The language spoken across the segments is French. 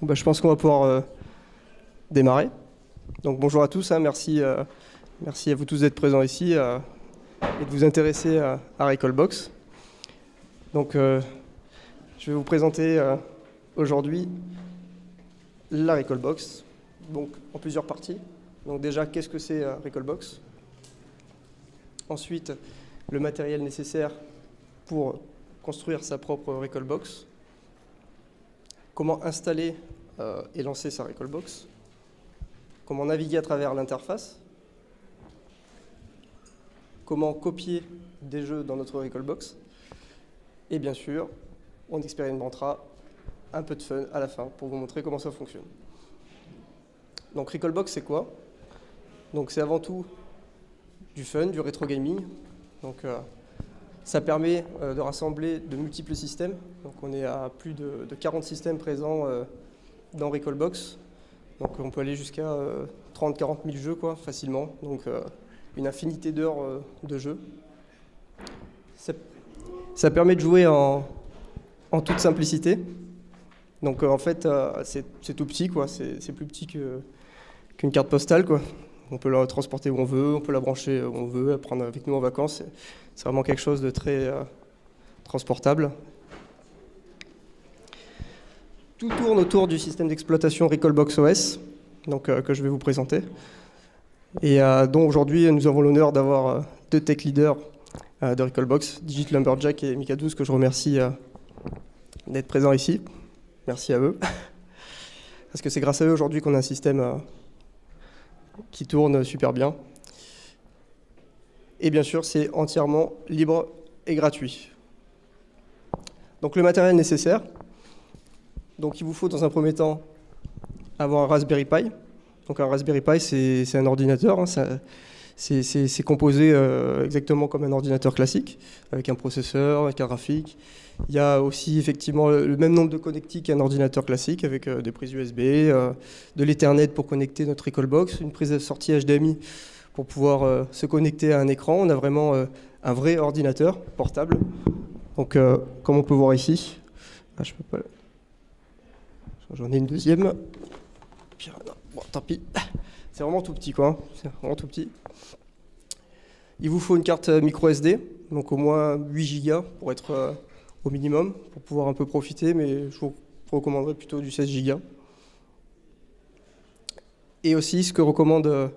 Bon, je pense qu'on va pouvoir démarrer. Donc bonjour à tous, merci à vous tous d'être présents ici et de vous intéresser à Recalbox. Donc je vais vous présenter aujourd'hui la Recalbox, donc en plusieurs parties. Donc déjà, qu'est-ce que c'est Recalbox? Ensuite, le matériel nécessaire pour construire sa propre Recalbox. Comment installer et lancer sa Recalbox. Comment naviguer à travers l'interface. Comment copier des jeux dans notre Recalbox. Et bien sûr, on expérimentera un peu de fun à la fin pour vous montrer comment ça fonctionne. Donc Recalbox, c'est quoi? Donc c'est avant tout du fun, du rétro gaming. Donc ça permet de rassembler de multiples systèmes. Donc on est à plus de 40 systèmes présents dans Recalbox. Donc on peut aller jusqu'à 30-40 000 jeux facilement. Donc une infinité d'heures de jeu. Ça permet de jouer en toute simplicité. Donc en fait c'est tout petit, c'est plus petit qu'une carte postale, On peut la transporter où on veut, on peut la brancher où on veut, la prendre avec nous en vacances. C'est vraiment quelque chose de très transportable. Tout tourne autour du système d'exploitation Recalbox OS, donc, que je vais vous présenter. Et dont aujourd'hui, nous avons l'honneur d'avoir deux tech leaders de Recalbox, Digit Lumberjack et Mika12, que je remercie d'être présents ici. Merci à eux. Parce que c'est grâce à eux aujourd'hui qu'on a un système qui tourne super bien. Et bien sûr, c'est entièrement libre et gratuit. Donc le matériel nécessaire. Donc il vous faut dans un premier temps avoir un Raspberry Pi. Donc un Raspberry Pi, c'est un ordinateur. C'est composé exactement comme un ordinateur classique, avec un processeur, avec un graphique. Il y a aussi effectivement le même nombre de connectiques qu'un ordinateur classique, avec des prises USB, de l'Ethernet pour connecter notre Recalbox, une prise de sortie HDMI pour pouvoir se connecter à un écran. On a vraiment un vrai ordinateur portable. Donc comme on peut voir ici, je peux pas. J'en ai une deuxième. Bon, tant pis. C'est vraiment tout petit, C'est vraiment tout petit. Il vous faut une carte micro SD, donc au moins 8 Go pour être au minimum, pour pouvoir un peu profiter, mais je vous recommanderais plutôt du 16 Go. Et aussi, ce que recommande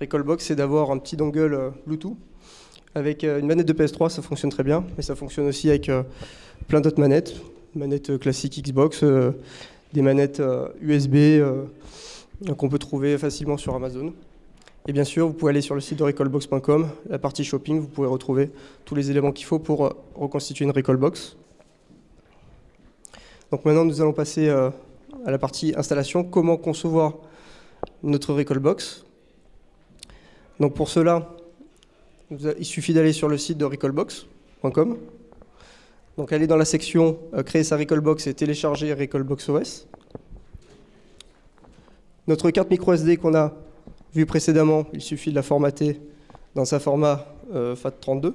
Recalbox, c'est d'avoir un petit dongle Bluetooth. Avec une manette de PS3, ça fonctionne très bien, mais ça fonctionne aussi avec plein d'autres manettes. Manettes classiques Xbox, des manettes USB qu'on peut trouver facilement sur Amazon. Et bien sûr, vous pouvez aller sur le site de recalbox.com, la partie shopping, vous pouvez retrouver tous les éléments qu'il faut pour reconstituer une Recalbox. Donc maintenant, nous allons passer à la partie installation, comment concevoir notre Recalbox. Donc pour cela, il suffit d'aller sur le site de recalbox.com. Donc aller dans la section créer sa Recalbox et télécharger Recalbox OS. Notre carte micro SD qu'on a vue précédemment, il suffit de la formater dans un format FAT32.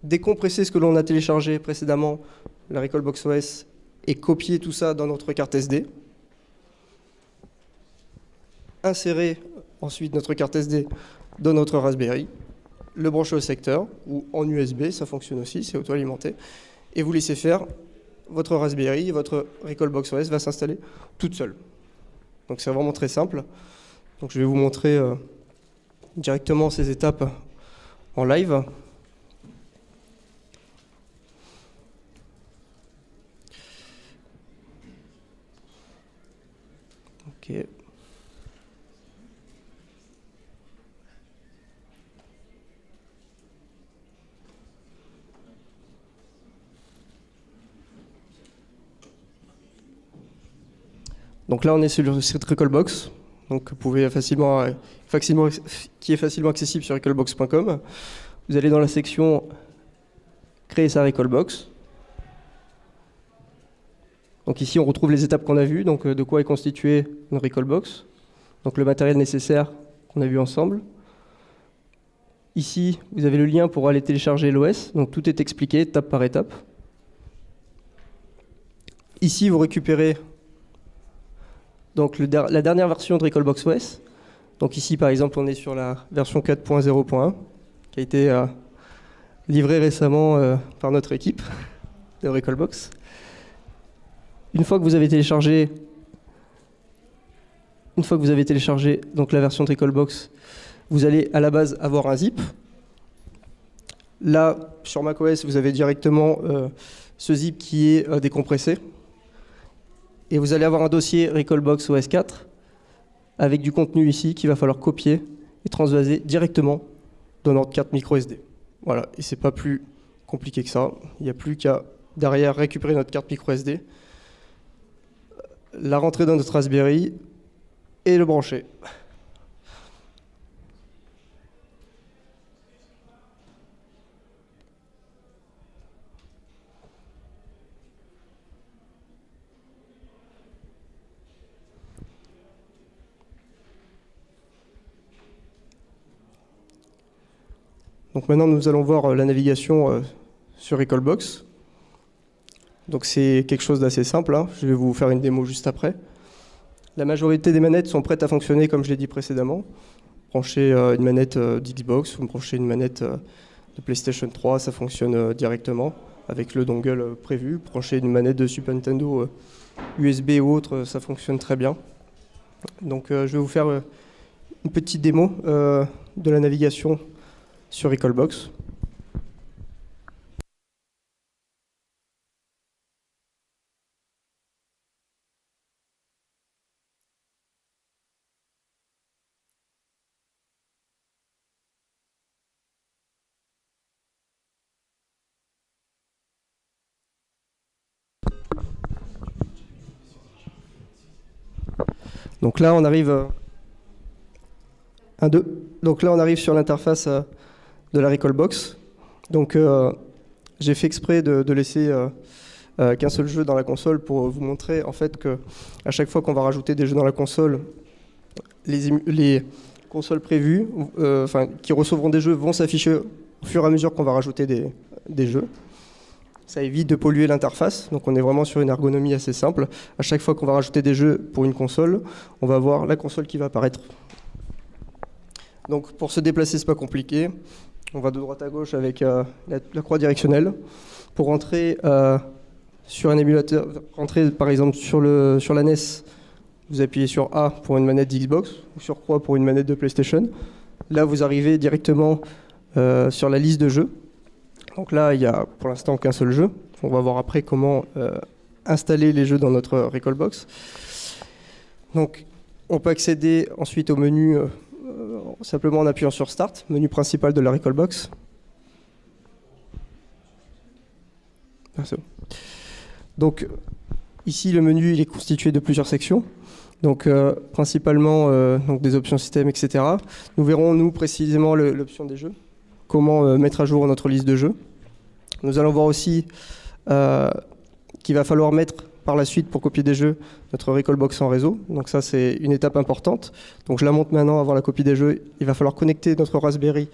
Décompresser ce que l'on a téléchargé précédemment, la Recalbox OS, et copier tout ça dans notre carte SD. Insérer ensuite notre carte SD dans notre Raspberry, le brancher au secteur ou en USB, ça fonctionne aussi, c'est auto-alimenté, et vous laissez faire votre Raspberry, votre Recalbox OS va s'installer toute seule. Donc c'est vraiment très simple. Donc je vais vous montrer directement ces étapes en live. Ok. Donc là, on est sur le site Recalbox, donc vous pouvez qui est facilement accessible sur recalbox.com. Vous allez dans la section créer sa Recalbox. Donc ici, on retrouve les étapes qu'on a vues, donc de quoi est constituée une Recalbox. Donc le matériel nécessaire qu'on a vu ensemble. Ici, vous avez le lien pour aller télécharger l'OS, donc tout est expliqué étape par étape. ici, vous récupérez donc, la dernière version de Recalbox OS. Donc ici, par exemple, on est sur la version 4.0.1 qui a été livrée récemment par notre équipe de Recalbox. Une fois que vous avez téléchargé donc, la version de Recalbox, vous allez à la base avoir un zip. Là, sur macOS, vous avez directement ce zip qui est décompressé. Et vous allez avoir un dossier Recalbox OS 4 avec du contenu ici qu'il va falloir copier et transvaser directement dans notre carte microSD. Voilà, et c'est pas plus compliqué que ça. Il n'y a plus qu'à derrière récupérer notre carte microSD, la rentrer dans notre Raspberry et le brancher. Donc maintenant, nous allons voir la navigation sur Recalbox. Donc c'est quelque chose d'assez simple, hein. Je vais vous faire une démo juste après. La majorité des manettes sont prêtes à fonctionner comme je l'ai dit précédemment. Branchez une manette d'Xbox, vous branchez une manette de PlayStation 3, ça fonctionne directement avec le dongle prévu. Branchez une manette de Super Nintendo USB ou autre, ça fonctionne très bien. Donc je vais vous faire une petite démo de la navigation sur Recalbox. Donc là, on arrive Donc là, on arrive sur l'interface de la Recalbox. Donc j'ai fait exprès de laisser qu'un seul jeu dans la console pour vous montrer en fait que à chaque fois qu'on va rajouter des jeux dans la console, les consoles prévues, qui recevront des jeux, vont s'afficher au fur et à mesure qu'on va rajouter des jeux. Ça évite de polluer l'interface, donc on est vraiment sur une ergonomie assez simple. À chaque fois qu'on va rajouter des jeux pour une console, on va voir la console qui va apparaître. Donc pour se déplacer, c'est pas compliqué. On va de droite à gauche avec la croix directionnelle. Pour rentrer sur un émulateur, rentrer par exemple sur la NES, vous appuyez sur A pour une manette d'Xbox ou sur croix pour une manette de PlayStation. Là, vous arrivez directement sur la liste de jeux. Donc là, il n'y a pour l'instant qu'un seul jeu. On va voir après comment installer les jeux dans notre Recalbox. Donc, on peut accéder ensuite au menu simplement en appuyant sur Start, menu principal de la Recalbox. Ah, c'est bon. Donc, ici, le menu il est constitué de plusieurs sections. Donc, principalement donc des options système, etc. Nous verrons, nous, précisément l'option des jeux. Comment mettre à jour notre liste de jeux. Nous allons voir aussi qu'il va falloir mettre par la suite pour copier des jeux notre Recalbox en réseau. Donc ça c'est une étape importante. Donc je la montre maintenant avant la copie des jeux. Il va falloir connecter notre Raspberry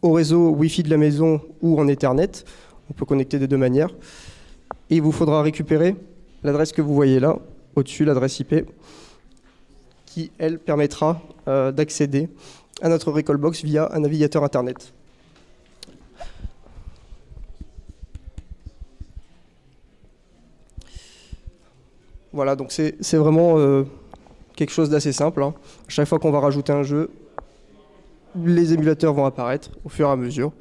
au réseau Wi-Fi de la maison ou en Ethernet. On peut connecter des deux manières. Et il vous faudra récupérer l'adresse que vous voyez là, au-dessus, l'adresse IP, qui elle permettra d'accéder à notre Recalbox via un navigateur Internet. Voilà, donc c'est vraiment quelque chose d'assez simple, hein. À chaque fois qu'on va rajouter un jeu, les émulateurs vont apparaître au fur et à mesure.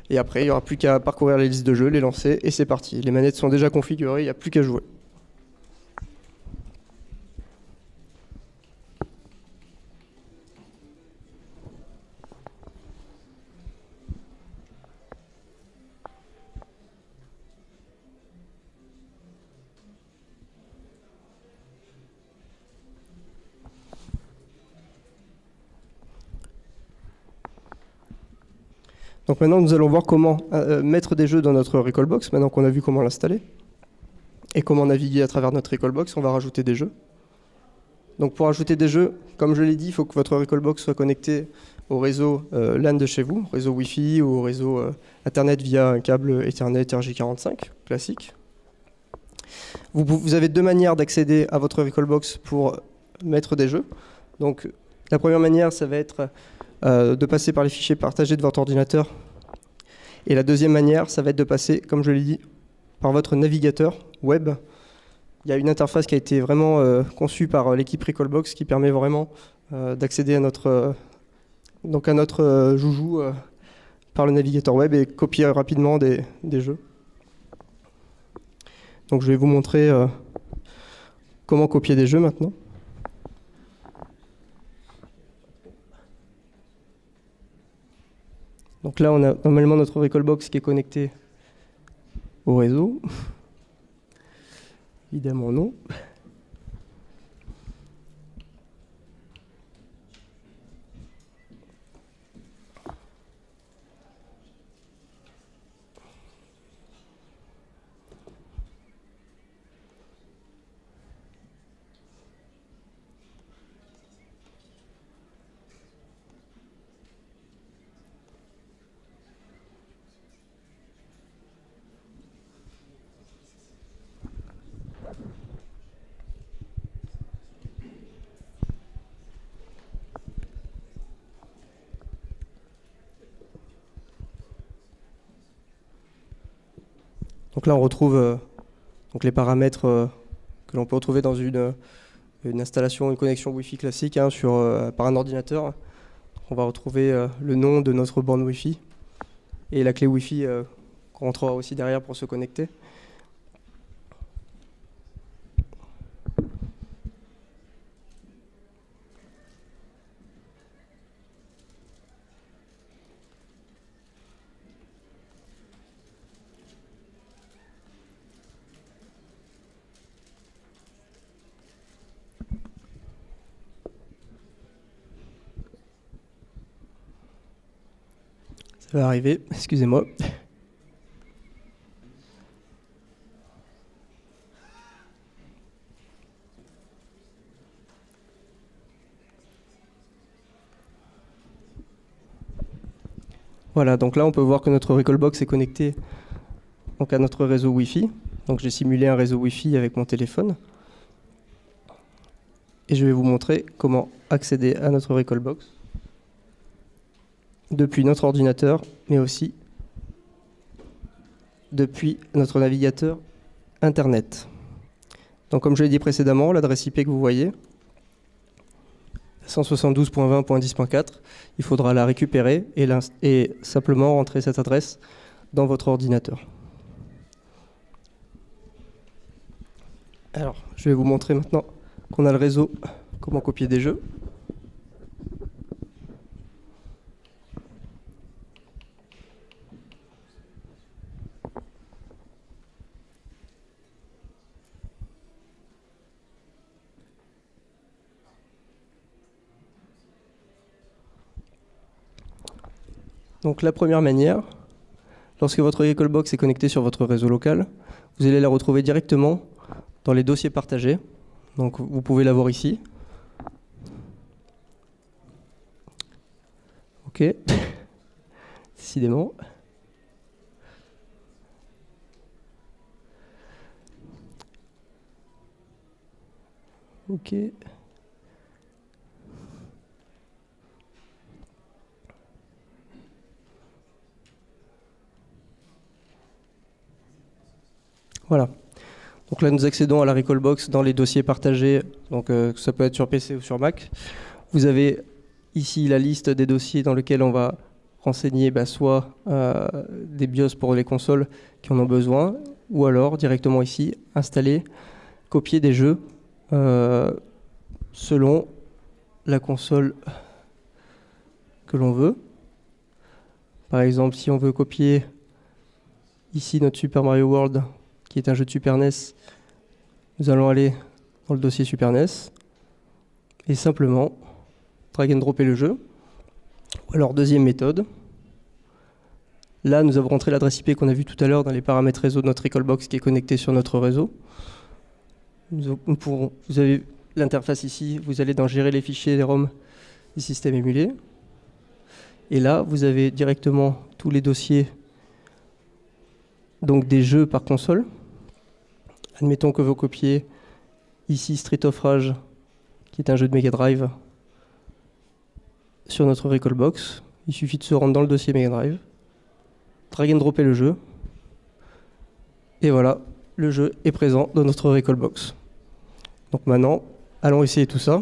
Et après, il n'y aura plus qu'à parcourir les listes de jeux, les lancer, et c'est parti. Les manettes sont déjà configurées, il n'y a plus qu'à jouer. Donc maintenant, nous allons voir comment mettre des jeux dans notre Recalbox, maintenant qu'on a vu comment l'installer, et comment naviguer à travers notre Recalbox. On va rajouter des jeux. Donc pour ajouter des jeux, comme je l'ai dit, il faut que votre Recalbox soit connecté au réseau LAN de chez vous, réseau Wi-Fi ou au réseau Internet via un câble Ethernet RJ45 classique. Vous avez deux manières d'accéder à votre Recalbox pour mettre des jeux. Donc, la première manière, ça va être de passer par les fichiers partagés de votre ordinateur. Et la deuxième manière, ça va être de passer, comme je l'ai dit, par votre navigateur web. Il y a une interface qui a été vraiment conçue par l'équipe Recalbox qui permet vraiment d'accéder à notre joujou par le navigateur web et copier rapidement des jeux. Donc je vais vous montrer comment copier des jeux maintenant. Donc là, on a normalement notre Recalbox qui est connecté au réseau. Évidemment non. Donc là, on retrouve donc les paramètres que l'on peut retrouver dans une installation, une connexion Wi-Fi classique par un ordinateur. On va retrouver le nom de notre borne Wi-Fi et la clé Wi-Fi qu'on rentrera aussi derrière pour se connecter. Ça va arriver, excusez-moi. Voilà, donc là on peut voir que notre Recalbox est connecté donc, à notre réseau Wi-Fi. Donc j'ai simulé un réseau Wi-Fi avec mon téléphone. Et je vais vous montrer comment accéder à notre Recalbox depuis notre ordinateur, mais aussi depuis notre navigateur Internet. Donc comme je l'ai dit précédemment, l'adresse IP que vous voyez, 172.20.10.4, il faudra la récupérer et simplement rentrer cette adresse dans votre ordinateur. Alors, je vais vous montrer maintenant qu'on a le réseau, comment copier des jeux. Donc la première manière, lorsque votre Recalbox est connecté sur votre réseau local, vous allez la retrouver directement dans les dossiers partagés. Donc vous pouvez la voir ici. Ok, décidément. Ok. Voilà. Donc là, nous accédons à la Recalbox dans les dossiers partagés. Donc ça peut être sur PC ou sur Mac. Vous avez ici la liste des dossiers dans lesquels on va renseigner soit des BIOS pour les consoles qui en ont besoin, ou alors directement ici, installer, copier des jeux selon la console que l'on veut. Par exemple, si on veut copier ici notre Super Mario World, qui est un jeu de Super NES, nous allons aller dans le dossier Super NES et simplement drag and dropper le jeu. Ou alors deuxième méthode, là nous avons rentré l'adresse IP qu'on a vu tout à l'heure dans les paramètres réseau de notre Recalbox qui est connecté sur notre réseau. Vous avez l'interface ici, vous allez dans gérer les fichiers des ROM des systèmes émulés. Et là vous avez directement tous les dossiers donc des jeux par console, Admettons que vous copiez ici Street of Rage, qui est un jeu de Mega Drive, sur notre Recalbox. Il suffit de se rendre dans le dossier Mega Drive, drag and dropper le jeu, et voilà, le jeu est présent dans notre Recalbox. Donc maintenant, allons essayer tout ça.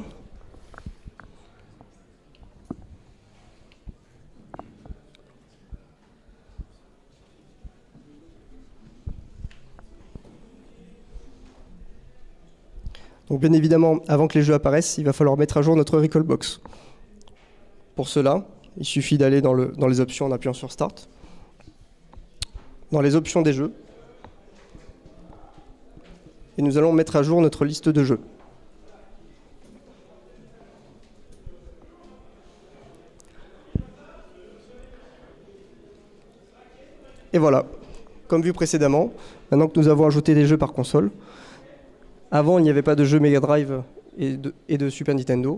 Donc bien évidemment, avant que les jeux apparaissent, il va falloir mettre à jour notre Recalbox. Pour cela, il suffit d'aller dans les options en appuyant sur Start. Dans les options des jeux. Et nous allons mettre à jour notre liste de jeux. Et voilà, comme vu précédemment, maintenant que nous avons ajouté des jeux par console, avant il n'y avait pas de jeux Mega Drive et de Super Nintendo.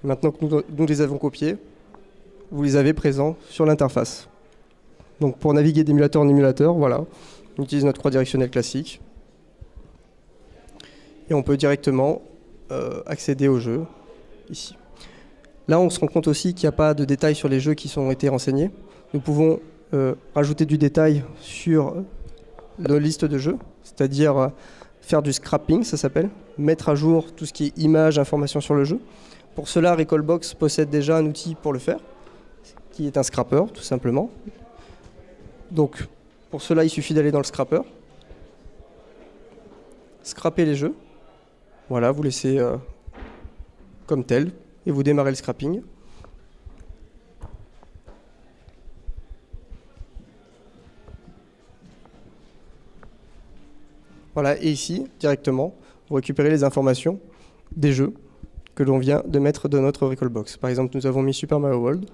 Maintenant que nous les avons copiés, vous les avez présents sur l'interface. Donc pour naviguer d'émulateur en émulateur, voilà, on utilise notre croix directionnelle classique. Et on peut directement accéder au jeu, ici. Là, on se rend compte aussi qu'il n'y a pas de détails sur les jeux qui ont été renseignés. Nous pouvons rajouter du détail sur la liste de jeux, c'est-à-dire faire du scrapping, ça s'appelle, mettre à jour tout ce qui est images, informations sur le jeu. Pour cela, Recalbox possède déjà un outil pour le faire, qui est un scrapper, tout simplement. Donc, pour cela, il suffit d'aller dans le scrapper, scraper les jeux. Voilà, vous laissez comme tel, et vous démarrez le scrapping. Voilà, et ici, directement, vous récupérez les informations des jeux que l'on vient de mettre dans notre Recalbox. Par exemple, nous avons mis Super Mario World.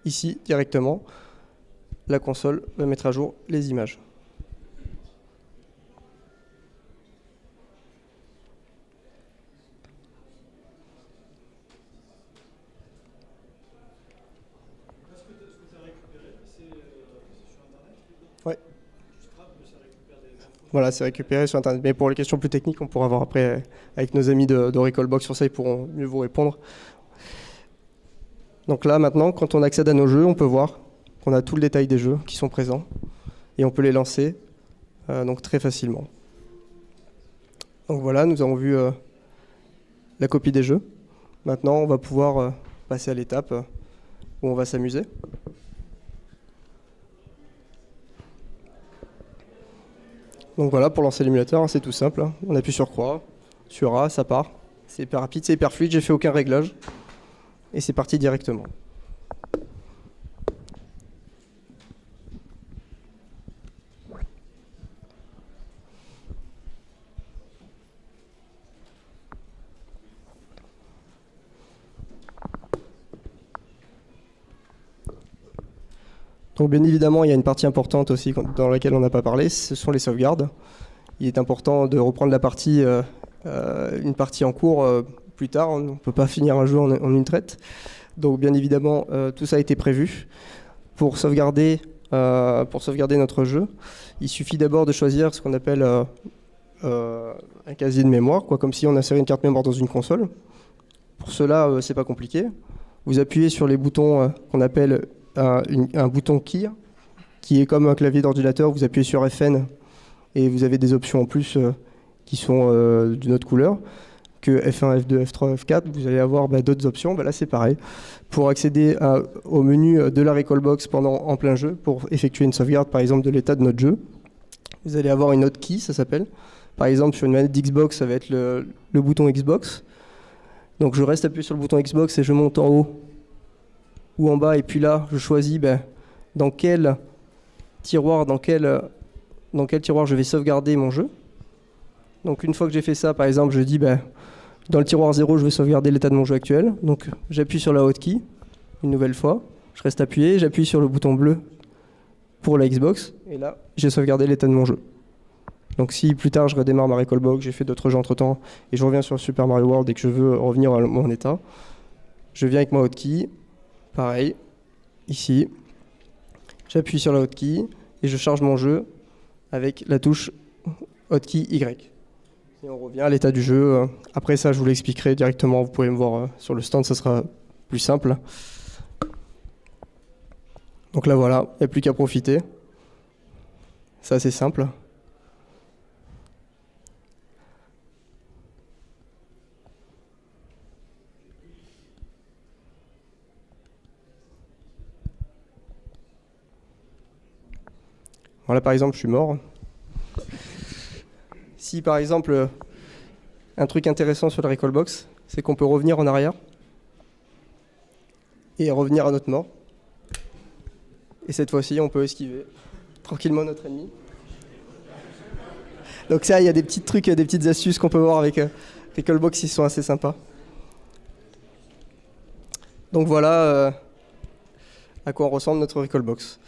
Ici, directement, la console va mettre à jour les images. Ouais. Voilà, c'est récupéré sur Internet. Mais pour les questions plus techniques, on pourra voir après avec nos amis de Recalbox sur ça, ils pourront mieux vous répondre. Donc là, maintenant, quand on accède à nos jeux, on peut voir qu'on a tout le détail des jeux qui sont présents et on peut les lancer donc très facilement. Donc voilà, nous avons vu la copie des jeux. Maintenant, on va pouvoir passer à l'étape où on va s'amuser. Donc voilà, pour lancer l'émulateur, hein, c'est tout simple. Hein. On appuie sur croix, sur A, ça part. C'est hyper rapide, c'est hyper fluide, j'ai fait aucun réglage. Et c'est parti directement. Donc bien évidemment, il y a une partie importante aussi dans laquelle on n'a pas parlé, ce sont les sauvegardes. Il est important de reprendre la partie, une partie en cours plus tard. On ne peut pas finir un jeu en une traite. Donc bien évidemment, tout ça a été prévu. Pour sauvegarder notre jeu, il suffit d'abord de choisir ce qu'on appelle un casier de mémoire, comme si on insérait une carte mémoire dans une console. Pour cela, c'est pas compliqué. Vous appuyez sur les boutons qu'on appelle un bouton key, qui est comme un clavier d'ordinateur. Vous appuyez sur FN et vous avez des options en plus qui sont d'une autre couleur que F1, F2, F3, F4. Vous allez avoir d'autres options. Là, c'est pareil. Pour accéder au menu de la Recalbox en plein jeu, pour effectuer une sauvegarde, par exemple, de l'état de notre jeu, vous allez avoir une hotkey, ça s'appelle. Par exemple, sur une manette d'Xbox, ça va être le bouton Xbox. Donc, je reste appuyé sur le bouton Xbox et je monte en haut ou en bas. Et puis là, je choisis dans quel tiroir je vais sauvegarder mon jeu. Donc, une fois que j'ai fait ça, par exemple, je dis dans le tiroir 0, je vais sauvegarder l'état de mon jeu actuel. Donc, j'appuie sur la hotkey une nouvelle fois. Je reste appuyé, j'appuie sur le bouton bleu pour la Xbox. Et là, j'ai sauvegardé l'état de mon jeu. Donc, si plus tard, je redémarre ma Recalbox, j'ai fait d'autres jeux entre-temps, et je reviens sur Super Mario World et que je veux revenir à mon état, je viens avec ma hotkey. Pareil, ici. J'appuie sur la hotkey et je charge mon jeu. avec la touche hotkey Y. Et on revient à l'état du jeu. Après ça, je vous l'expliquerai directement. Vous pouvez me voir sur le stand, ça sera plus simple. Donc là, voilà, il n'y a plus qu'à profiter. C'est assez simple. Voilà, par exemple, je suis mort. Si, par exemple, un truc intéressant sur le Recalbox, c'est qu'on peut revenir en arrière et revenir à notre mort. Et cette fois-ci, on peut esquiver tranquillement notre ennemi. Donc ça, il y a des petits trucs, des petites astuces qu'on peut voir avec Recalbox qui sont assez sympas. Donc voilà à quoi ressemble notre Recalbox.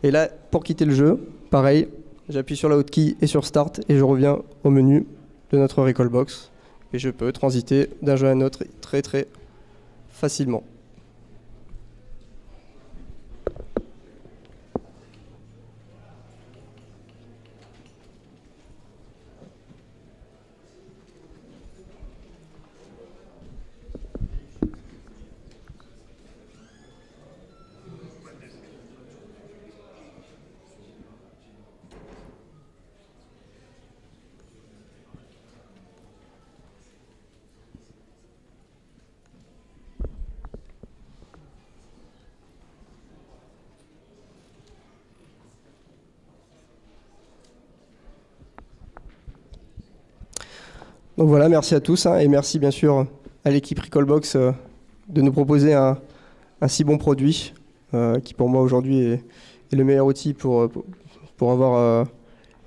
Et là, pour quitter le jeu, pareil, j'appuie sur la hotkey et sur Start et je reviens au menu de notre Recalbox. Et je peux transiter d'un jeu à un autre très très facilement. Donc voilà, merci à tous et merci bien sûr à l'équipe Recalbox de nous proposer un si bon produit qui pour moi aujourd'hui est le meilleur outil pour avoir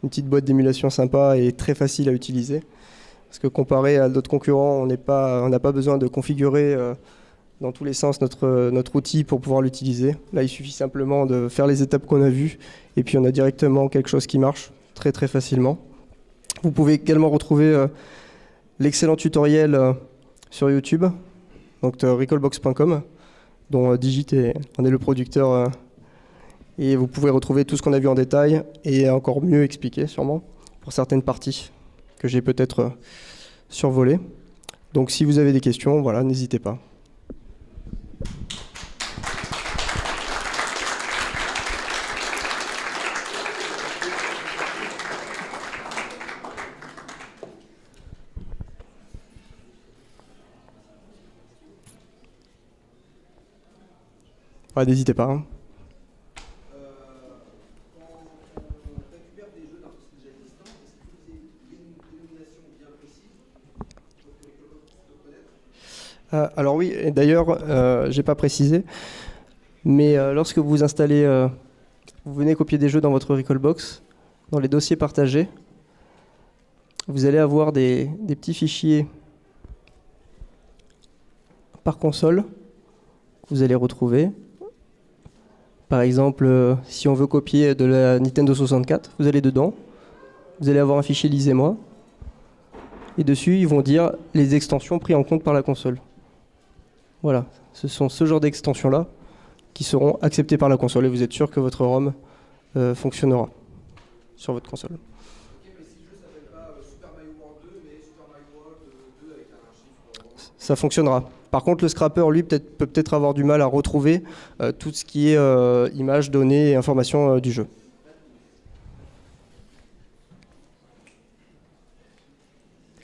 une petite boîte d'émulation sympa et très facile à utiliser. Parce que comparé à d'autres concurrents, on n'a pas besoin de configurer dans tous les sens notre outil pour pouvoir l'utiliser. Là, il suffit simplement de faire les étapes qu'on a vues et puis on a directement quelque chose qui marche très très facilement. Vous pouvez également retrouver l'excellent tutoriel sur YouTube, donc recalbox.com, dont Digit en est le producteur. Et vous pouvez retrouver tout ce qu'on a vu en détail et encore mieux expliqué sûrement pour certaines parties que j'ai peut-être survolées. Donc si vous avez des questions, voilà, n'hésitez pas. Ouais, n'hésitez pas. Hein. Alors oui, et d'ailleurs, j'ai pas précisé, mais lorsque vous installez, vous venez copier des jeux dans votre Recalbox, dans les dossiers partagés, vous allez avoir des petits fichiers par console que vous allez retrouver. Par exemple, si on veut copier de la Nintendo 64, vous allez dedans, vous allez avoir un fichier lisez-moi, et dessus ils vont dire les extensions prises en compte par la console. Voilà, ce sont ce genre d'extensions-là qui seront acceptées par la console et vous êtes sûr que votre ROM fonctionnera sur votre console. Ok, mais si le jeu ne s'appelle pas Super Mario World 2, mais Super Mario World 2 avec un chiffre... Ça fonctionnera. Par contre, le scrapper, lui, peut peut-être avoir du mal à retrouver tout ce qui est images, données et informations du jeu.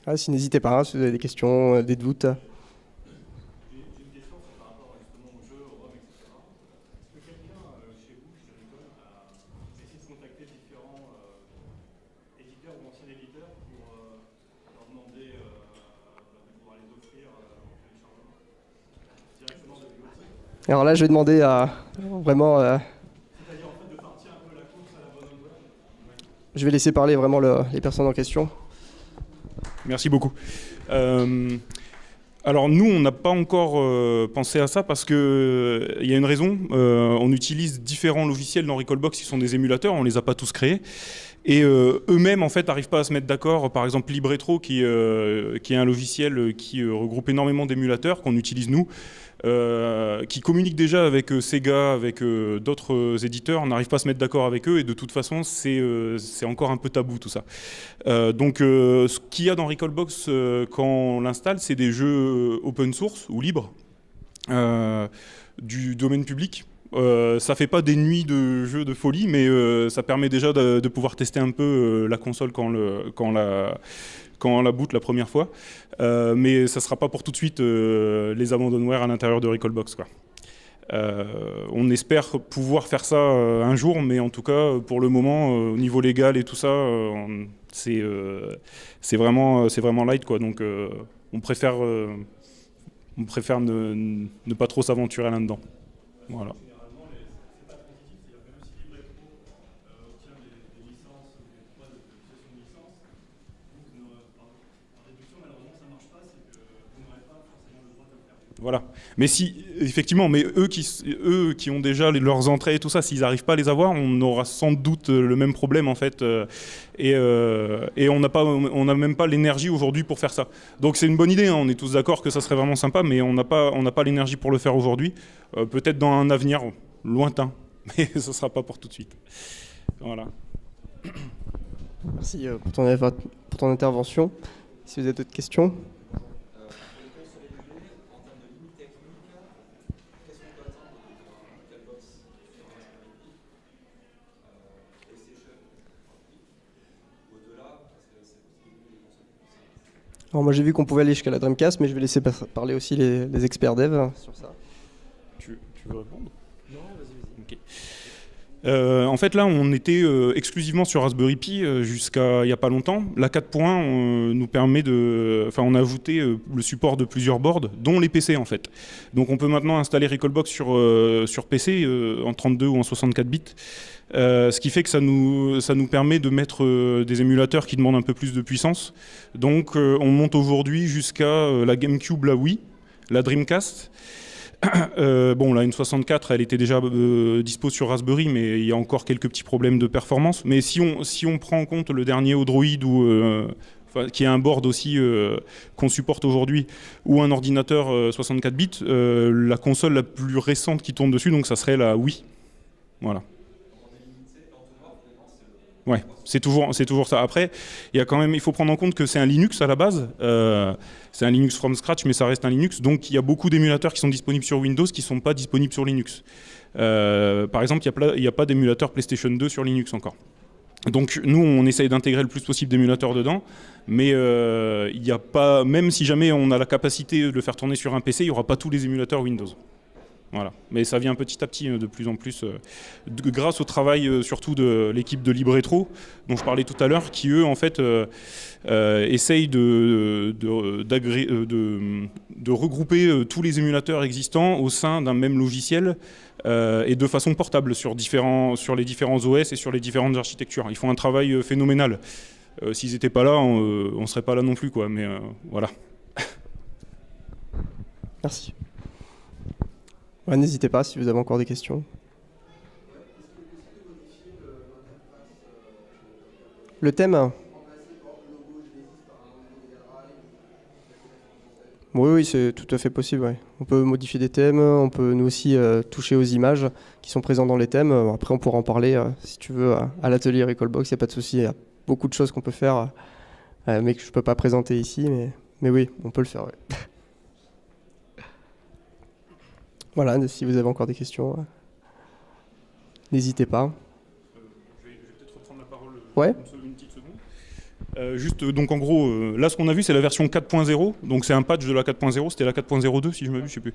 Ah, si n'hésitez pas, hein, si vous avez des questions, des doutes. Alors là, je vais demander à vraiment... je vais laisser parler vraiment les personnes en question. Merci beaucoup. Alors nous, on n'a pas encore pensé à ça parce qu'il y a une raison. On utilise différents logiciels dans Recalbox qui sont des émulateurs, on ne les a pas tous créés. Et eux-mêmes, en fait, n'arrivent pas à se mettre d'accord. Par exemple, LibRetro, qui est un logiciel qui regroupe énormément d'émulateurs qu'on utilise nous, qui communiquent déjà avec Sega, avec d'autres éditeurs, n'arrivent pas à se mettre d'accord avec eux, et de toute façon, c'est encore un peu tabou tout ça. Donc, ce qu'il y a dans Recalbox quand on l'installe, c'est des jeux open source ou libres du domaine public. Ça fait pas des nuits de jeux de folie, mais ça permet déjà de pouvoir tester un peu la console quand on la boot la première fois. Mais ça sera pas pour tout de suite les abandonware à l'intérieur de Recalbox, quoi. On espère pouvoir faire ça un jour, mais en tout cas, pour le moment, au niveau légal et tout ça, c'est vraiment light, quoi. Donc, on préfère ne pas trop s'aventurer là-dedans. Voilà. Voilà. Mais si, effectivement, mais eux qui ont déjà leurs entrées et tout ça, s'ils n'arrivent pas à les avoir, on aura sans doute le même problème en fait. Et on n'a même pas l'énergie aujourd'hui pour faire ça. Donc c'est une bonne idée, hein, on est tous d'accord que ça serait vraiment sympa, mais on n'a pas l'énergie pour le faire aujourd'hui. Peut-être dans un avenir lointain, mais ce ne sera pas pour tout de suite. Voilà. Merci pour ton intervention. Si vous avez d'autres questions. Alors moi j'ai vu qu'on pouvait aller jusqu'à la Dreamcast, mais je vais laisser parler aussi les experts dev sur ça. Tu veux répondre? Non, vas-y. Okay. En fait là on était exclusivement sur Raspberry Pi jusqu'à il n'y a pas longtemps. La 4.1 nous permet on a ajouté le support de plusieurs boards, dont les PC en fait. Donc on peut maintenant installer Recalbox sur PC en 32 ou en 64 bits. Ce qui fait que ça nous permet de mettre des émulateurs qui demandent un peu plus de puissance. Donc on monte aujourd'hui jusqu'à la GameCube, la Wii, la Dreamcast. Bon, la N64, elle était déjà dispo sur Raspberry, mais il y a encore quelques petits problèmes de performance. Mais si on prend en compte le dernier Odroid, qui est un board aussi qu'on supporte aujourd'hui, ou un ordinateur 64 bits, la console la plus récente qui tourne dessus, donc ça serait la Wii. Voilà. Ouais, c'est toujours ça. Après, il faut prendre en compte que c'est un Linux à la base. C'est un Linux from scratch, mais ça reste un Linux. Donc, il y a beaucoup d'émulateurs qui sont disponibles sur Windows qui ne sont pas disponibles sur Linux. Par exemple, il n'y a pas d'émulateur PlayStation 2 sur Linux encore. Donc, nous, on essaye d'intégrer le plus possible d'émulateurs dedans. Mais il n'y a pas, même si jamais on a la capacité de le faire tourner sur un PC, il n'y aura pas tous les émulateurs Windows. Voilà. Mais ça vient petit à petit de plus en plus, grâce au travail surtout de l'équipe de LibRetro, dont je parlais tout à l'heure, qui eux en fait essayent de regrouper tous les émulateurs existants au sein d'un même logiciel et de façon portable sur les différents OS et sur les différentes architectures. Ils font un travail phénoménal. S'ils n'étaient pas là, on ne serait pas là non plus, quoi. Mais voilà. Merci. Ouais, n'hésitez pas si vous avez encore des questions. Le thème ? Oui, c'est tout à fait possible. Ouais. On peut modifier des thèmes, on peut nous aussi toucher aux images qui sont présentes dans les thèmes. Après, on pourra en parler si tu veux à l'atelier Recalbox, il n'y a pas de souci. Il y a beaucoup de choses qu'on peut faire, mais que je ne peux pas présenter ici. Mais oui, on peut le faire. Ouais. Voilà, si vous avez encore des questions, n'hésitez pas. Je vais peut-être reprendre la parole une petite seconde. Juste, donc en gros, là ce qu'on a vu c'est la version 4.0, donc c'est un patch de la 4.0, c'était la 4.02 si je me souviens, je sais plus.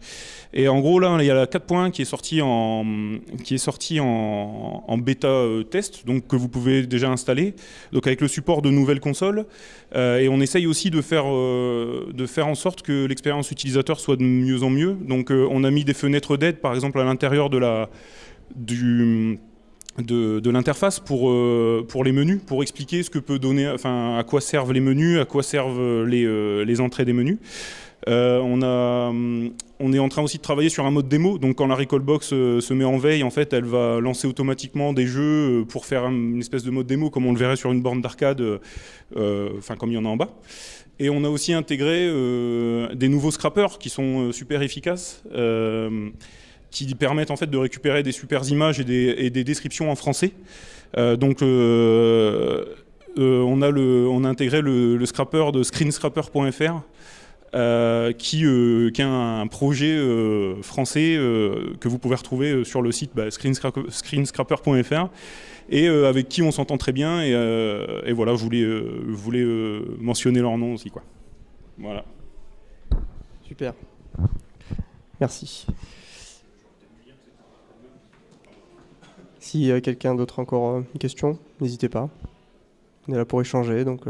Et en gros là il y a la 4.1 qui est sortie en bêta test, donc que vous pouvez déjà installer, donc avec le support de nouvelles consoles, et on essaye aussi de faire en sorte que l'expérience utilisateur soit de mieux en mieux. Donc on a mis des fenêtres d'aide par exemple à l'intérieur de l'interface pour les menus, pour expliquer ce que peut donner, enfin à quoi servent les menus, à quoi servent les entrées des menus. On est en train aussi de travailler sur un mode démo. Donc quand la Recalbox se met en veille, en fait, elle va lancer automatiquement des jeux pour faire une espèce de mode démo, comme on le verrait sur une borne d'arcade, enfin comme il y en a en bas. Et on a aussi intégré des nouveaux scrappers qui sont super efficaces, qui permettent en fait de récupérer des super images et des descriptions en français. Donc on a intégré le scrapper de screenscrapper.fr. Qui est un projet français que vous pouvez retrouver sur le site screenscrapper.fr et avec qui on s'entend très bien et voilà, je voulais mentionner leur nom aussi, quoi. Voilà. Super. Merci. Si quelqu'un d'autre a encore une question, n'hésitez pas. On est là pour échanger, donc...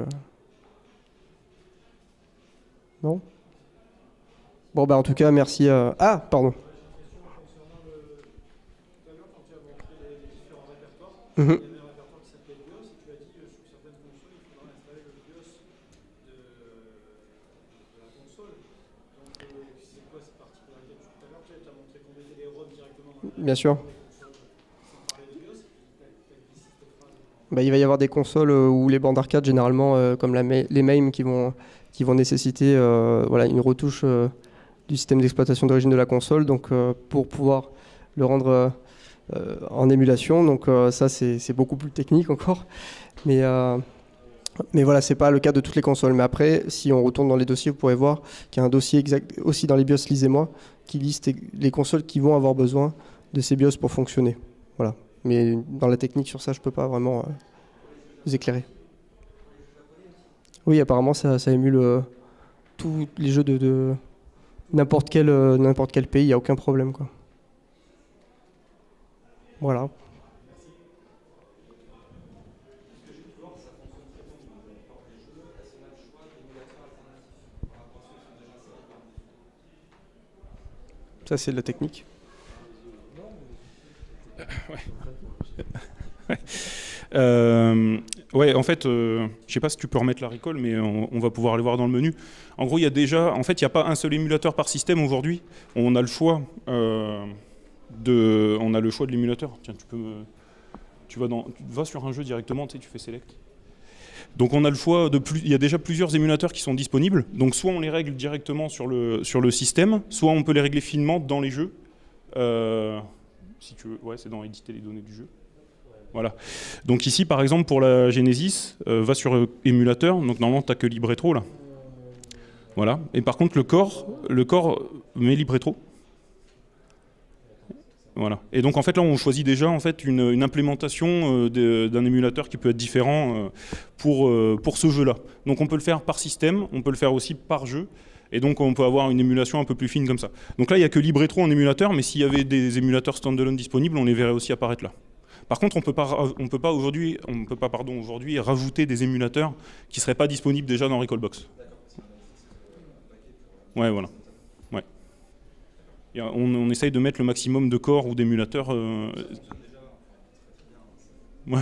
Non ? Bon, bah en tout cas, merci. Ah, pardon. Mhm. Bien sûr. Bah, il va y avoir des consoles ou les bandes arcade généralement comme les MAME qui vont nécessiter voilà, une retouche du système d'exploitation d'origine de la console, donc pour pouvoir le rendre en émulation. Donc ça c'est beaucoup plus technique encore, mais voilà, c'est pas le cas de toutes les consoles. Mais après, si on retourne dans les dossiers, vous pourrez voir qu'il y a un dossier exact aussi dans les BIOS Lisez-moi qui liste les consoles qui vont avoir besoin de ces BIOS pour fonctionner. Voilà. Mais dans la technique sur ça, je peux pas vraiment vous éclairer. Oui, apparemment ça émule tous les jeux de n'importe quel pays, il n'y a aucun problème, quoi. Voilà. Ça, c'est de la technique. Ouais, en fait, je sais pas si tu peux remettre la recall, mais on va pouvoir aller voir dans le menu. En gros, il y a déjà, en fait, il n'y a pas un seul émulateur par système aujourd'hui. On a le choix de l'émulateur. Tiens, tu vas sur un jeu directement, tu sais, tu fais select. Donc on a le choix il y a déjà plusieurs émulateurs qui sont disponibles. Donc soit on les règle directement sur le système, soit on peut les régler finement dans les jeux. Si tu veux, ouais, c'est dans éditer les données du jeu. Voilà. Donc ici, par exemple, pour la Genesis, va sur émulateur. Donc normalement, tu n'as que LibRetro là. Voilà. Et par contre, le corps met LibRetro. Voilà. Et donc en fait là, on choisit déjà en fait une implémentation d'un émulateur qui peut être différent pour ce jeu-là. Donc on peut le faire par système, on peut le faire aussi par jeu. Et donc on peut avoir une émulation un peu plus fine comme ça. Donc là, il n'y a que LibRetro en émulateur, mais s'il y avait des émulateurs standalone disponibles, on les verrait aussi apparaître là. Par contre, on peut pas aujourd'hui rajouter des émulateurs qui ne seraient pas disponibles déjà dans Recalbox. Ouais, voilà. Ouais. On essaye de mettre le maximum de corps ou d'émulateurs. Ouais.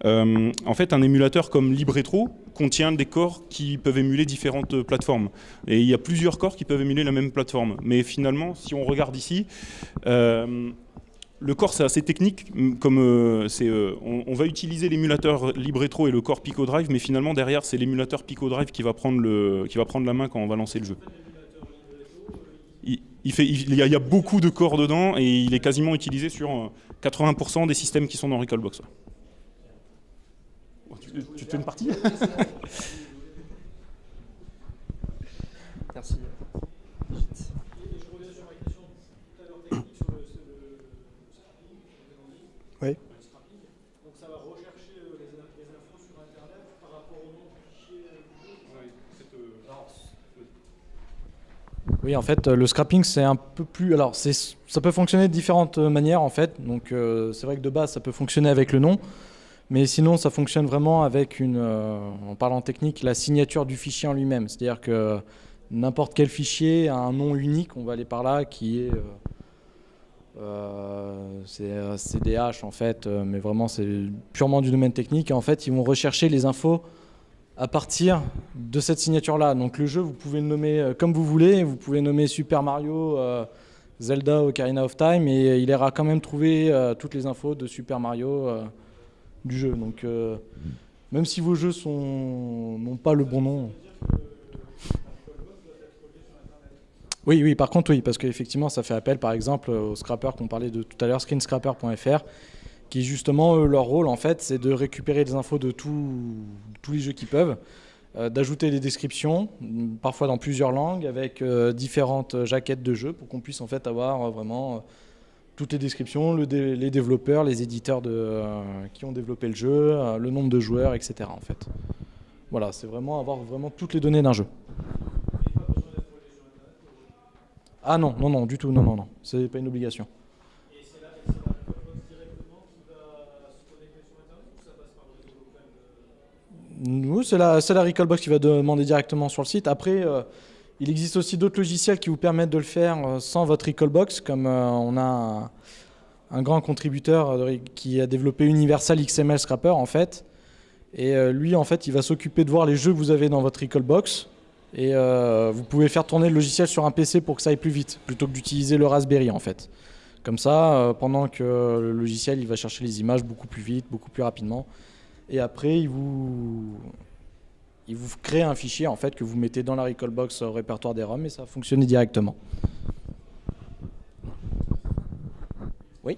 En fait, un émulateur comme LibRetro contient des corps qui peuvent émuler différentes plateformes. Et il y a plusieurs corps qui peuvent émuler la même plateforme. Mais finalement, si on regarde ici, le corps c'est assez technique. Comme on va utiliser l'émulateur LibRetro et le corps PicoDrive, mais finalement derrière c'est l'émulateur PicoDrive qui va prendre la main quand on va lancer le jeu. Il y a beaucoup de corps dedans et il est quasiment utilisé sur 80% des systèmes qui sont dans Recalbox. Tu te fais une partie? Merci. Oui. Donc ça va rechercher les infos sur Internet par rapport au nom du fichier. Oui, en fait, le scrapping, c'est un peu plus... Alors, ça peut fonctionner de différentes manières, en fait. Donc, c'est vrai que de base, ça peut fonctionner avec le nom. Mais sinon, ça fonctionne vraiment avec en parlant technique, la signature du fichier en lui-même. C'est-à-dire que n'importe quel fichier a un nom unique, on va aller par là, qui est CDH en fait, mais vraiment c'est purement du domaine technique. Et en fait, ils vont rechercher les infos à partir de cette signature-là. Donc le jeu, vous pouvez le nommer comme vous voulez. Vous pouvez nommer Super Mario, Zelda, Ocarina of Time, et il ira quand même trouver toutes les infos de Super Mario du jeu. Donc même si vos jeux n'ont pas le bon nom. Oui, oui, par contre, oui, parce qu'effectivement, ça fait appel, par exemple, aux scrappers qu'on parlait de tout à l'heure, screenscrapper.fr, qui justement, leur rôle, en fait, c'est de récupérer des infos de tous les jeux qu'ils peuvent, d'ajouter des descriptions, parfois dans plusieurs langues, avec différentes jaquettes de jeux, pour qu'on puisse, en fait, avoir vraiment toutes les descriptions, les développeurs, les éditeurs qui ont développé le jeu, le nombre de joueurs, etc., en fait. Voilà, c'est vraiment avoir vraiment toutes les données d'un jeu. Ah non, non, non, du tout, non, non, non, c'est pas une obligation. Et c'est la Recordbox directement qui va se connecter sur Internet ou ça passe par le réseau local Oui, c'est la Recallbox qui va demander directement sur le site. Après, il existe aussi d'autres logiciels qui vous permettent de le faire sans votre Recallbox, comme on a un grand contributeur qui a développé Universal XML Scrapper, en fait. Et lui, en fait, il va s'occuper de voir les jeux que vous avez dans votre Recallbox. Et vous pouvez faire tourner le logiciel sur un PC pour que ça aille plus vite, plutôt que d'utiliser le Raspberry en fait. Comme ça, pendant que le logiciel il va chercher les images beaucoup plus vite, beaucoup plus rapidement. Et après, il vous crée un fichier en fait, que vous mettez dans la Recallbox au répertoire des ROM et ça va fonctionner directement. Oui.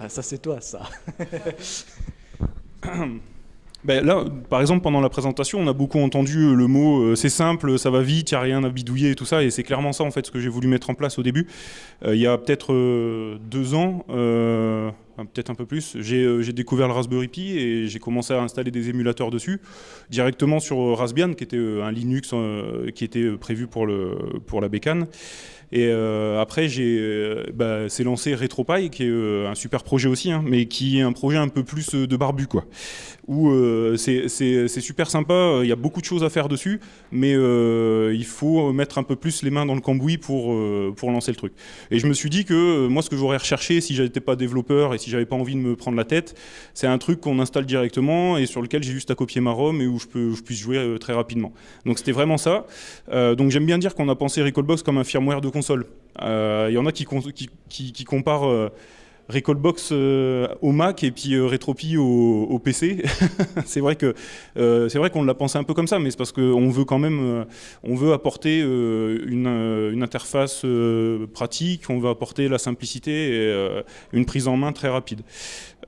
Ah, ça c'est toi, ça. Ben là, par exemple, pendant la présentation, on a beaucoup entendu le mot c'est simple, ça va vite, il n'y a rien à bidouiller et tout ça, et c'est clairement ça en fait ce que j'ai voulu mettre en place au début. Il y a peut-être 2 ans, peut-être un peu plus, j'ai découvert le Raspberry Pi et j'ai commencé à installer des émulateurs dessus, directement sur Raspbian, qui était un Linux qui était prévu pour la bécane. Et après, c'est lancé RetroPie, qui est un super projet aussi, hein, mais qui est un projet un peu plus de barbu, quoi. Où c'est super sympa, il y a beaucoup de choses à faire dessus, mais il faut mettre un peu plus les mains dans le cambouis pour lancer le truc. Et je me suis dit que moi, ce que j'aurais recherché si j'étais pas développeur et si j'avais pas envie de me prendre la tête, c'est un truc qu'on installe directement et sur lequel j'ai juste à copier ma ROM et où je puisse jouer très rapidement. Donc c'était vraiment ça. Donc j'aime bien dire qu'on a pensé Recallbox comme un firmware de console. Il y en a qui comparent Recallbox au Mac et puis RetroPie au PC. C'est vrai qu'on l'a pensé un peu comme ça, mais c'est parce qu'on veut quand même on veut apporter une interface pratique, on veut apporter la simplicité et une prise en main très rapide.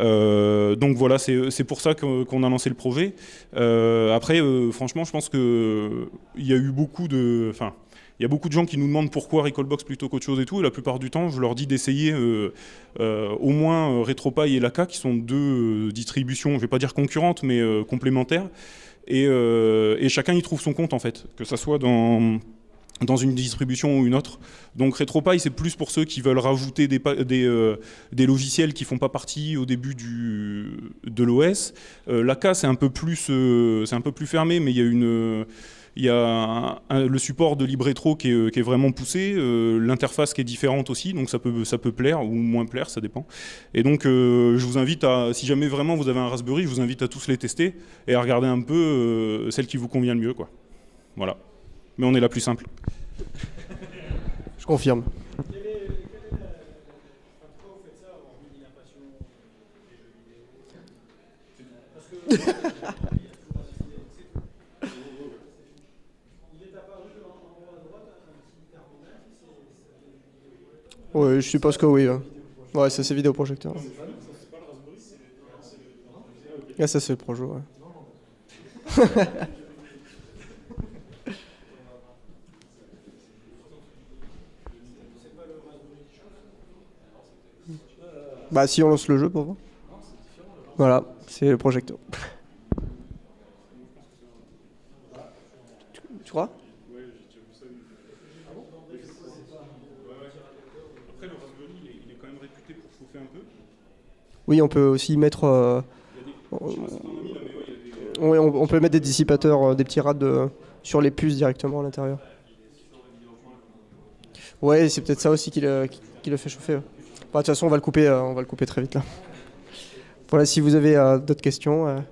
Donc voilà, c'est pour ça qu'on a lancé le projet. Après, franchement, je pense qu'il y a eu il y a beaucoup de gens qui nous demandent pourquoi Recallbox plutôt qu'autre chose et tout, et la plupart du temps, je leur dis d'essayer au moins RetroPie et Laka, qui sont 2 distributions, je ne vais pas dire concurrentes, mais complémentaires, et chacun y trouve son compte en fait, que ça soit dans une distribution ou une autre. Donc RetroPie, c'est plus pour ceux qui veulent rajouter des logiciels qui ne font pas partie au début de l'OS. Laka, c'est un peu plus fermé, mais il y a le support de LibRetro qui est vraiment poussé, l'interface qui est différente aussi, donc ça peut plaire ou moins plaire, ça dépend. Et donc je vous invite si jamais vraiment vous avez un Raspberry, je vous invite à tous les tester et à regarder un peu celle qui vous convient le mieux, quoi. Voilà. Mais on est la plus simple. Je confirme. Pourquoi vous faites ça, hormis la passion des jeux vidéo? Parce que il est apparu en haut à droite un petit carbonate, Oui, je suppose que oui. Ouais, ça c'est vidéoprojecteur. Ah, ça c'est le projet, ouais. Bah si on lance le jeu pour voir. Voilà, c'est le projecteur. Tu crois ? Après, le Raspberry, il est quand même réputé pour chauffer un peu. Oui, on peut aussi mettre... oui, on peut mettre des dissipateurs, des petits rades sur les puces directement à l'intérieur. Ouais, c'est peut-être ça aussi qui le fait chauffer. Ouais. Bah, de toute façon, on va le couper très vite là. Voilà, si vous avez d'autres questions.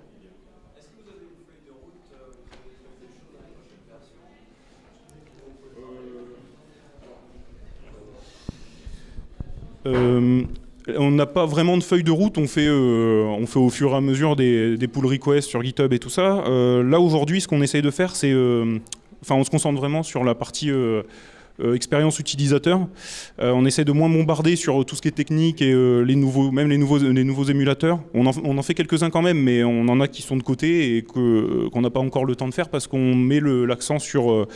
On n'a pas vraiment de feuille de route, on fait au fur et à mesure des pull requests sur GitHub et tout ça. Là aujourd'hui, ce qu'on essaye de faire, c'est, on se concentre vraiment sur la partie expérience utilisateur. On essaie de moins bombarder sur tout ce qui est technique et les nouveaux émulateurs. On en fait quelques-uns quand même, mais on en a qui sont de côté et qu'on n'a pas encore le temps de faire parce qu'on met l'accent sur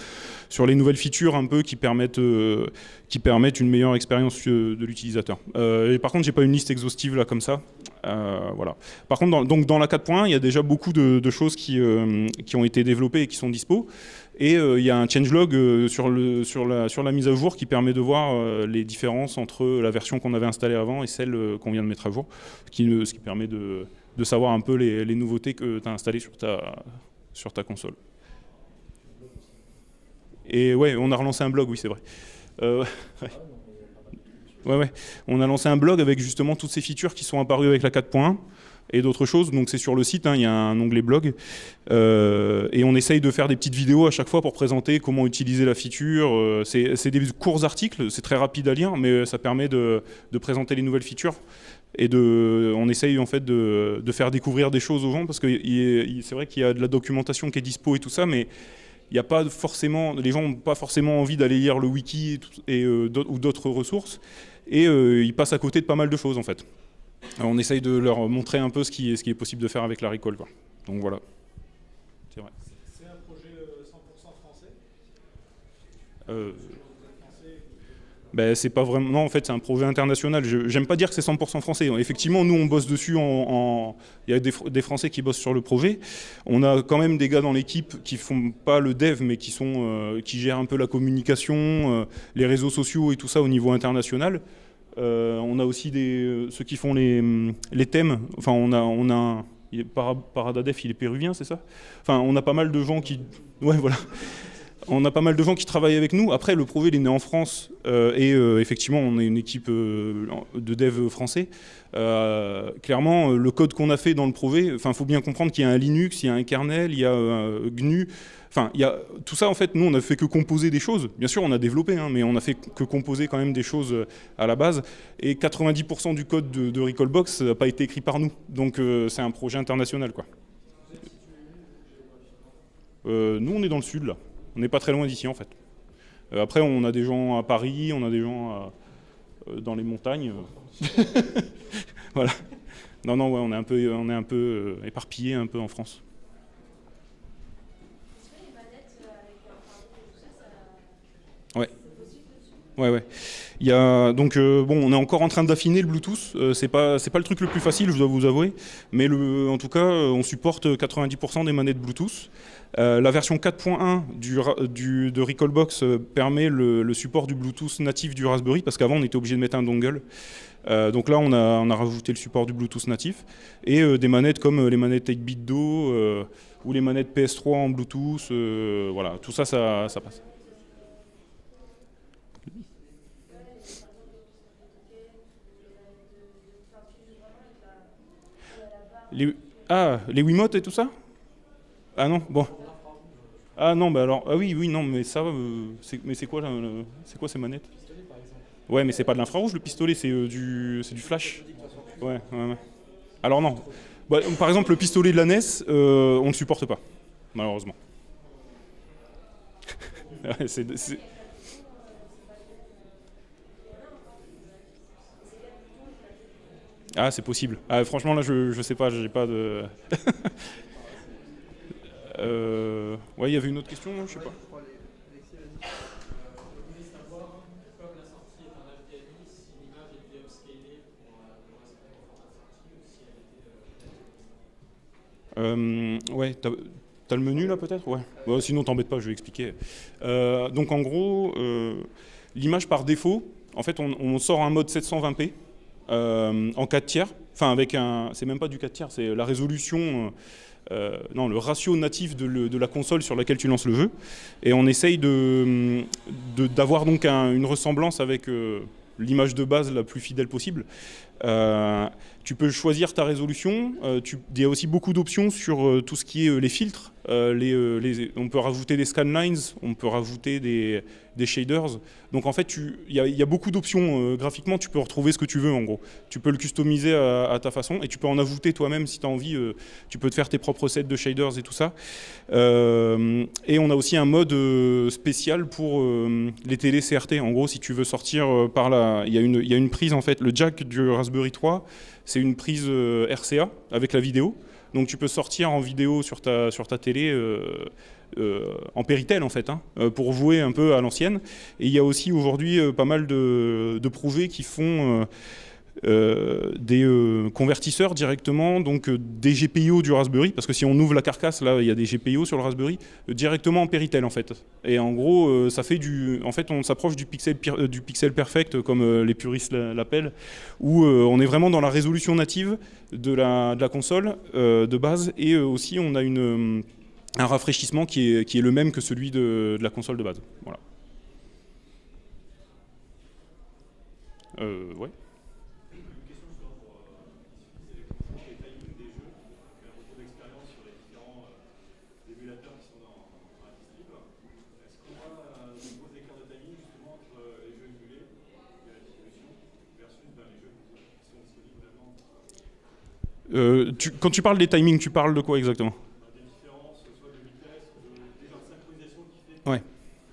les nouvelles features un peu qui permettent une meilleure expérience de l'utilisateur. Et par contre, j'ai pas une liste exhaustive là comme ça. Voilà. Par contre, dans la 4.1, il y a déjà beaucoup de choses qui ont été développées et qui sont dispo. Et il y a un changelog sur la mise à jour qui permet de voir les différences entre la version qu'on avait installée avant et celle qu'on vient de mettre à jour, ce qui permet de savoir un peu les nouveautés que tu as installées sur ta console. Et ouais, on a relancé un blog, oui, c'est vrai. Ouais. On a lancé un blog avec justement toutes ces features qui sont apparues avec la 4.1 et d'autres choses. Donc c'est sur le site, il y a un onglet blog. Et on essaye de faire des petites vidéos à chaque fois pour présenter comment utiliser la feature. C'est des courts articles, c'est très rapide à lire, mais ça permet de présenter les nouvelles features. Et on essaye en fait de faire découvrir des choses aux gens parce que c'est vrai qu'il y a de la documentation qui est dispo et tout ça, mais il y a pas forcément, les gens n'ont pas forcément envie d'aller lire le wiki ou d'autres ressources, et ils passent à côté de pas mal de choses en fait. Alors, on essaye de leur montrer un peu ce qui est possible de faire avec la Recall, quoi. Donc voilà. C'est vrai. C'est un projet 100% français Ben, c'est pas vraiment. Non, en fait, c'est un projet international. J'aime pas dire que c'est 100% français. Effectivement, nous, on bosse dessus. Il y a des Français qui bossent sur le projet. On a quand même des gars dans l'équipe qui font pas le dev, mais qui gèrent un peu la communication, les réseaux sociaux et tout ça au niveau international. On a aussi ceux qui font les thèmes. Enfin, Paradadef, il est péruvien, c'est ça? Enfin, on a pas mal de gens qui. Ouais, voilà. On a pas mal de gens qui travaillent avec nous. Après, le projet, il est né en France et effectivement, on est une équipe de dev français. Clairement, le code qu'on a fait dans le projet, il faut bien comprendre qu'il y a un Linux, il y a un kernel, il y a GNU. Enfin, il y a tout ça, en fait, nous, on n'a fait que composer des choses. Bien sûr, on a développé, mais on a fait que composer quand même des choses à la base. Et 90% du code de Recalbox n'a pas été écrit par nous. Donc, c'est un projet international, quoi. Nous, on est dans le sud, là. On n'est pas très loin d'ici en fait. Après, on a des gens à Paris, on a des gens dans les montagnes. Voilà. Non, ouais, on est un peu éparpillés un peu en France. Ouais. Ouais. Il y a donc on est encore en train d'affiner le Bluetooth. C'est pas le truc le plus facile, je dois vous avouer. Mais en tout cas, on supporte 90% des manettes Bluetooth. La version 4.1 de Recalbox permet le support du Bluetooth natif du Raspberry, parce qu'avant on était obligé de mettre un dongle. Donc là on a rajouté le support du Bluetooth natif et des manettes comme les manettes 8-bit Do ou les manettes PS3 en Bluetooth. Voilà, tout ça passe. Les Wiimote et tout ça? Ah non, bon. Ah non, bah alors, ah oui, non, mais ça, c'est quoi ces manettes? Ouais, mais c'est pas de l'infrarouge le pistolet, c'est du flash. Ouais. Alors non. Bah, par exemple, le pistolet de la NES, on ne supporte pas, malheureusement. Ah, c'est possible. Ah, franchement, là, je sais pas, j'ai pas de... Ouais, il y avait une autre question, je sais pas. Ouais, t'as le menu là peut-être? Ouais. Bon, sinon t'embête pas, je vais expliquer. Donc en gros, l'image par défaut, en fait on sort un mode 720p en 4 tiers, enfin c'est même pas du 4 tiers, c'est la résolution le ratio natif de la console sur laquelle tu lances le jeu. Et on essaye d'avoir donc une ressemblance avec l'image de base la plus fidèle possible. Tu peux choisir ta résolution. Il y a aussi beaucoup d'options sur tout ce qui est les filtres. On peut rajouter des scanlines, on peut rajouter des shaders. Donc en fait, il y a beaucoup d'options graphiquement. Tu peux retrouver ce que tu veux en gros. Tu peux le customiser à ta façon et tu peux en ajouter toi-même si tu as envie. Tu peux te faire tes propres sets de shaders et tout ça. Et on a aussi un mode spécial pour les télé CRT. En gros, si tu veux sortir par là, il y a une prise en fait. Le jack du Raspberry 3, c'est une prise RCA avec la vidéo. Donc tu peux sortir en vidéo sur ta télé en Péritel en fait, pour jouer un peu à l'ancienne. Et il y a aussi aujourd'hui pas mal de projets qui font des convertisseurs directement, donc des GPIO du Raspberry, parce que si on ouvre la carcasse, là, il y a des GPIO sur le Raspberry, directement en Péritel en fait. Et en gros, ça fait en fait, on s'approche du pixel perfect, comme les puristes l'appellent, où on est vraiment dans la résolution native de la console de base, et aussi on a un rafraîchissement qui est le même que celui de la console de base. Voilà. Ouais. Quand tu parles des timings, tu parles de quoi exactement? Des différences, soit de vitesse, de synchronisation qui fait que Ouais.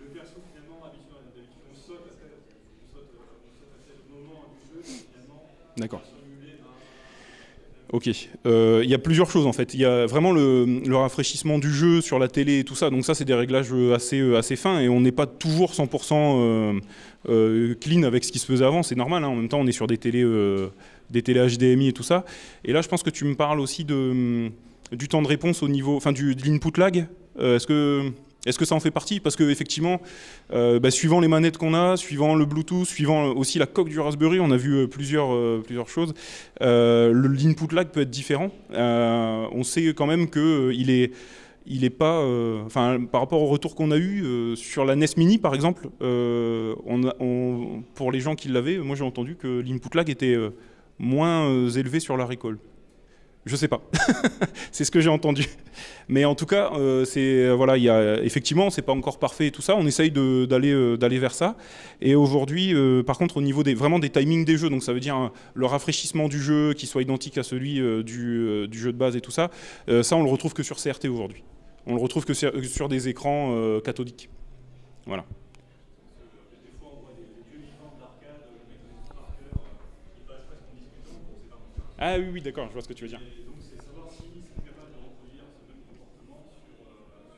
le perso finalement habituel, on saute à tel moment du jeu, finalement, D'accord. simulé d'un. Ok. Il y a plusieurs choses en fait. Il y a vraiment le rafraîchissement du jeu sur la télé et tout ça. Donc ça, c'est des réglages assez fins et on n'est pas toujours 100% clean avec ce qui se faisait avant. C'est normal. En même temps, on est sur des télés HDMI et tout ça. Et là, je pense que tu me parles aussi du temps de réponse au niveau, enfin de l'input lag. Est-ce que ça en fait partie? Parce qu'effectivement, suivant les manettes qu'on a, suivant le Bluetooth, suivant aussi la coque du Raspberry, on a vu plusieurs choses, l'input lag peut être différent. On sait quand même qu'il est pas... par rapport au retour qu'on a eu sur la NES Mini, par exemple, pour les gens qui l'avaient, moi j'ai entendu que l'input lag était moins élevé sur la Recall. Je sais pas, c'est ce que j'ai entendu. Mais en tout cas, effectivement, c'est pas encore parfait et tout ça. On essaye d'aller vers ça. Et aujourd'hui, par contre, au niveau vraiment des timings des jeux, donc ça veut dire le rafraîchissement du jeu qui soit identique à celui du jeu de base et tout ça, ça on le retrouve que sur CRT aujourd'hui. On le retrouve que sur des écrans cathodiques. Voilà. Des fois, on voit des vieux vivants de l'arcade, le mec de par cœur, il passe presque en discutant, donc c'est pas mal. Ah oui, d'accord, je vois ce que tu veux dire. Et donc, c'est savoir si c'est capable de reproduire ce même comportement sur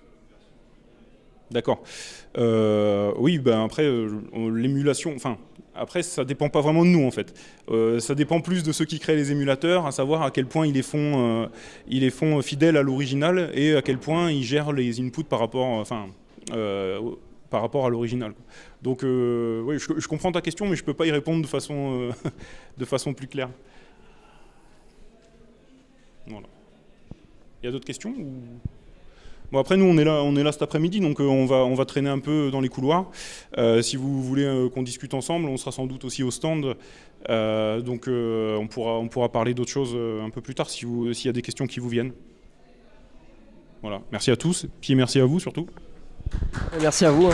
une version. D'accord. Oui, après, l'émulation... Après, ça dépend pas vraiment de nous, en fait. Ça dépend plus de ceux qui créent les émulateurs, à savoir à quel point ils les font fidèles à l'original et à quel point ils gèrent les inputs par rapport à l'original. Donc, oui, je comprends ta question, mais je peux pas y répondre de façon plus claire. Voilà. Il y a d'autres questions ou... Bon, après, nous, on est là cet après-midi, donc on va traîner un peu dans les couloirs. Si vous voulez qu'on discute ensemble, on sera sans doute aussi au stand. Donc, on pourra parler d'autres choses un peu plus tard s'il y a des questions qui vous viennent. Voilà. Merci à tous, puis merci à vous surtout. Merci à vous.